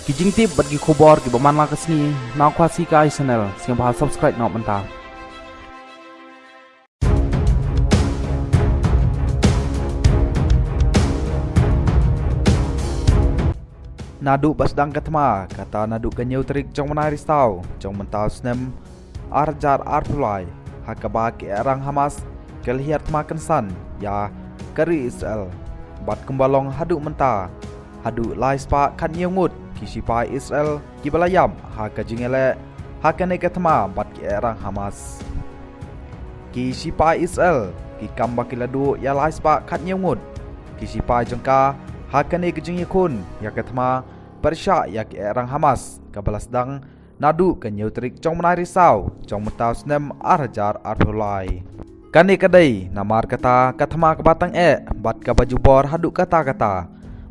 Kijing tip bagi kubor ki baman la kesni na kwasi ka channel sing bahal subscribe na menta. Nadu basdang katma kata nadu kenyau terik jong menari stau jong mentau snem arjar arpulai hakaba ki erang Hamas kelhiat makan san ya kari Israel bat kembalong hadu menta hadu lai spa kan ngut kisipai Israel kibalayam ha kajingele ha kane katma bat ki erang Hamas kisipai Israel ki kamba kiladu ya lai spa kan ngut kisipai jengka ha kane kajingikun ya katma persya ya ki erang Hamas kabalasdang nadu kenyau terik jong menari sau jong mentau snem arjar arpulai kani kadai namar kata katma kebatang bat ka baju bor hadu kata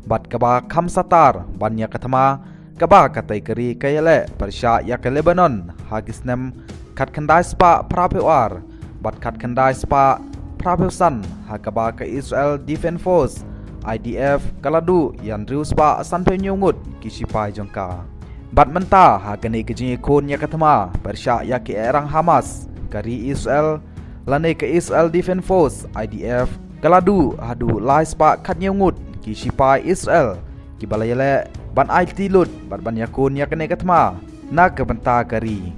bat kaba kham satar banya katma kaba katai keri kayale persya ya ke Lebanon hagisnem kat khandai spa prapewar bat kat khandai spa prapeusan hakaba ke Israel Defense Force IDF kaladu yan riu spa sanpe nyungut kisipai jongka bat menta hagani kejing ikun ya katma persya ya ke erang Hamas kari Israel lane ke Israel Defense Force IDF kaladu hadu lai spa kat nyungut kisipai Israel kibalayale ban ai tilut bat ban yakun ya kene katma na ke benta kari